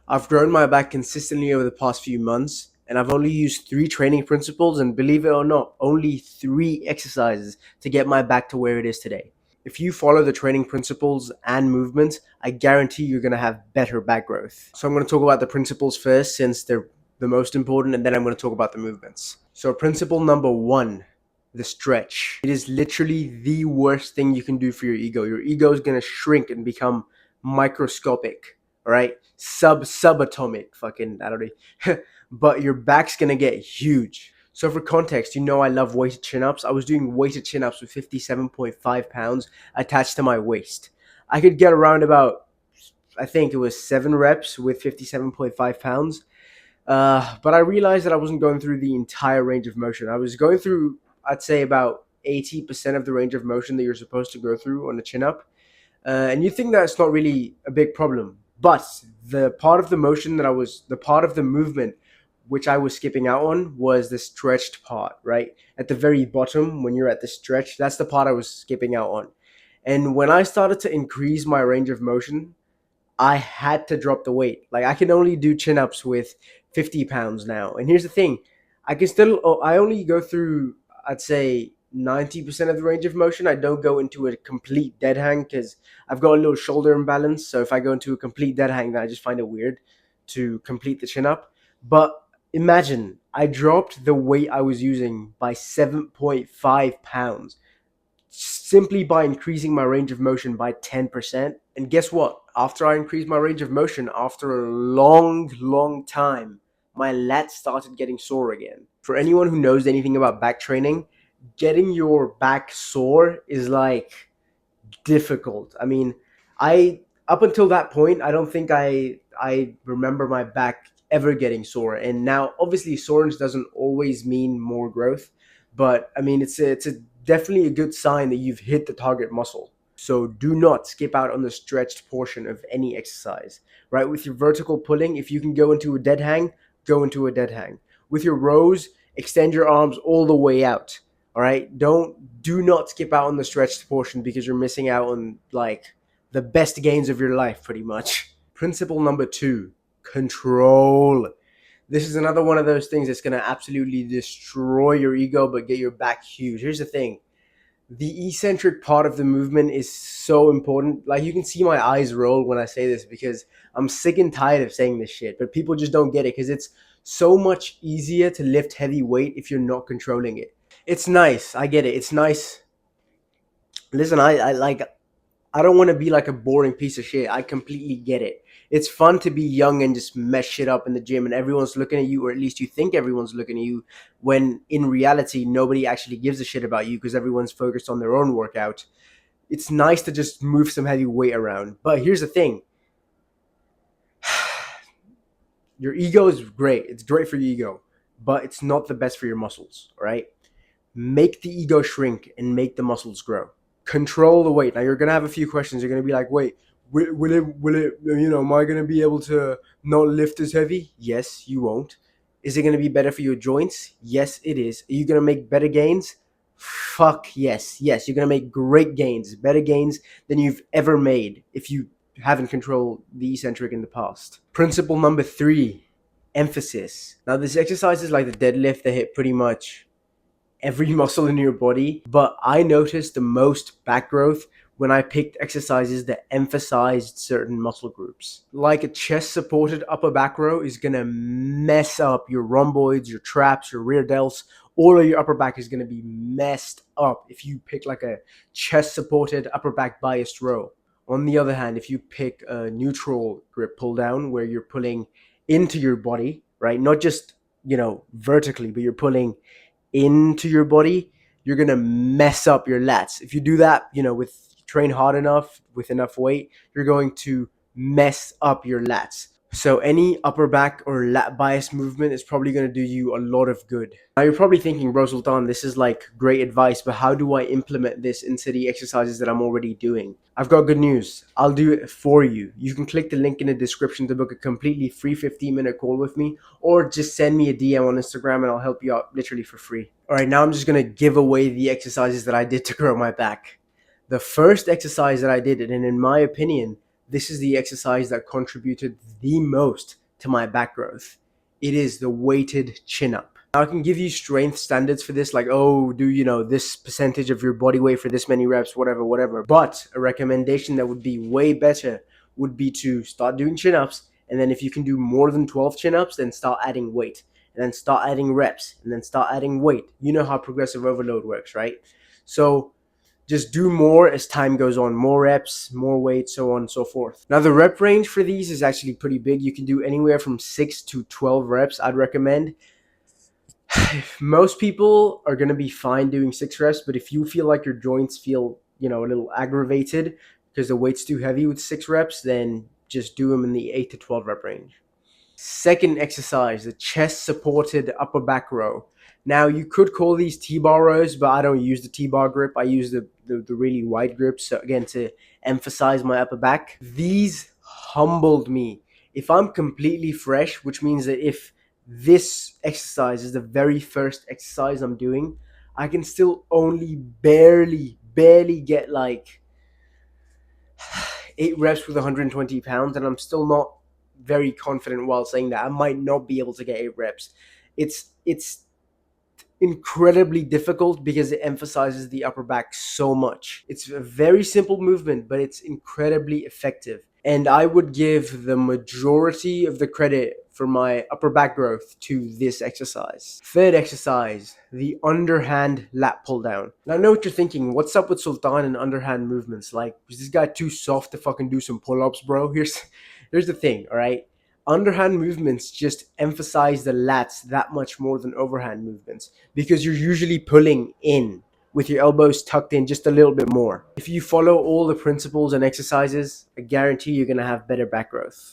I've grown my back consistently over the past few months, and I've only used three training principles and, believe it or not, only three exercises to get my back to where it is today. If you follow the training principles and movements, I guarantee you're going to have better back growth. So I'm going to talk about the principles first since they're the most important, and then I'm going to talk about the movements. So principle number one, the stretch. It is literally the worst thing you can do for your ego. Your ego is going to shrink and become microscopic, all right? Subatomic, fucking, I don't know. But your back's going to get huge. So for context, I love weighted chin-ups. I was doing weighted chin-ups with 57.5 pounds attached to my waist. I could get around about, I think it was 7 reps with 57.5 pounds. But I realized that I wasn't going through the entire range of motion. I was going through, I'd say, about 80% of the range of motion that you're supposed to go through on a chin-up. And you think that's not really a big problem. But the part of the movement which I was skipping out on was the stretched part, right? At the very bottom, when you're at the stretch, that's the part I was skipping out on. And when I started to increase my range of motion, I had to drop the weight. Like I can only do chin ups with 50 pounds now. And here's the thing, I only go through, I'd say, 90% of the range of motion. I don't go into a complete dead hang because I've got a little shoulder imbalance. So if I go into a complete dead hang, then I just find it weird to complete the chin up. But imagine I dropped the weight I was using by 7.5 pounds simply by increasing my range of motion by 10%. And guess what? After I increased my range of motion, after a long, long time, my lats started getting sore again. For anyone who knows anything about back training, getting your back sore is like difficult. I mean, I up until that point, I don't think I remember my back ever getting sore. And now, obviously, soreness doesn't always mean more growth, but I mean, it's a definitely a good sign that you've hit the target muscle. So do not skip out on the stretched portion of any exercise. Right, with your vertical pulling, if you can go into a dead hang, go into a dead hang. With your rows, extend your arms all the way out. All right, do not skip out on the stretched portion because you're missing out on like the best gains of your life pretty much. Principle number two, control. This is another one of those things that's going to absolutely destroy your ego but get your back huge. Here's the thing, the eccentric part of the movement is so important. Like, you can see my eyes roll when I say this because I'm sick and tired of saying this shit, but people just don't get it because it's so much easier to lift heavy weight if you're not controlling it. It's nice, I get it, it's nice. Listen, I don't want to be like a boring piece of shit. I completely get it. It's fun to be young and just mess shit up in the gym and everyone's looking at you, or at least you think everyone's looking at you, when in reality, nobody actually gives a shit about you because everyone's focused on their own workout. It's nice to just move some heavy weight around. But here's the thing, your ego is great. It's great for your ego, but it's not the best for your muscles, all right? Make the ego shrink and make the muscles grow. Control the weight. Now you're gonna have a few questions. You're gonna be like, wait, will it, am I gonna be able to not lift as heavy? Yes, you won't. Is it gonna be better for your joints? Yes, it is. Are you gonna make better gains? Fuck yes. Yes, you're gonna make great gains, better gains than you've ever made if you haven't controlled the eccentric in the past. Principle number three, emphasis. Now this exercise is like the deadlift. They hit pretty much every muscle in your body, but I noticed the most back growth when I picked exercises that emphasized certain muscle groups. Like a chest supported upper back row is gonna mess up your rhomboids, your traps, your rear delts. All of your upper back is gonna be messed up if you pick like a chest supported upper back biased row. On the other hand, if you pick a neutral grip pull down where you're pulling into your body, right? Not just, vertically, but you're pulling into your body, you're gonna mess up your lats. If you do that, with train hard enough with enough weight, you're going to mess up your lats. So any upper back or lat bias movement is probably going to do you a lot of good. Now you're probably thinking, Bro Sultan, this is like great advice, but how do I implement this into the exercises that I'm already doing? I've got good news. I'll do it for you. You can click the link in the description to book a completely free 15-minute call with me, or just send me a DM on Instagram and I'll help you out literally for free. All right, now I'm just going to give away the exercises that I did to grow my back. The first exercise that I did, and in my opinion, this is the exercise that contributed the most to my back growth. It is the weighted chin up. Now, I can give you strength standards for this, like, oh, do this percentage of your body weight for this many reps, whatever, whatever. But a recommendation that would be way better would be to start doing chin ups. And then if you can do more than 12 chin ups, then start adding weight. And then start adding reps. And then start adding weight. You know how progressive overload works, right? So just do more as time goes on, more reps, more weight, so on and so forth. Now, the rep range for these is actually pretty big. You can do anywhere from 6 to 12 reps, I'd recommend. Most people are going to be fine doing 6 reps, but if you feel like your joints feel, a little aggravated because the weight's too heavy with 6 reps, then just do them in the 8 to 12 rep range. Second exercise, the chest supported upper back row. Now, you could call these T-bar rows, but I don't use the T-bar grip. I use the really wide grip, so again, to emphasize my upper back. These humbled me. If I'm completely fresh, which means that if this exercise is the very first exercise I'm doing, I can still only barely get like 8 reps with 120 pounds, and I'm still not very confident while saying that. I might not be able to get 8 reps. It's incredibly difficult because it emphasizes the upper back so much. It's a very simple movement, but it's incredibly effective. And I would give the majority of the credit for my upper back growth to this exercise. Third exercise, the underhand lat pull down. Now I know what you're thinking. What's up with Sultan and underhand movements? Like, is this guy too soft to fucking do some pull-ups, bro? Here's the thing, all right? Underhand movements just emphasize the lats that much more than overhand movements because you're usually pulling in with your elbows tucked in just a little bit more. If you follow all the principles and exercises, I guarantee you're going to have better back growth.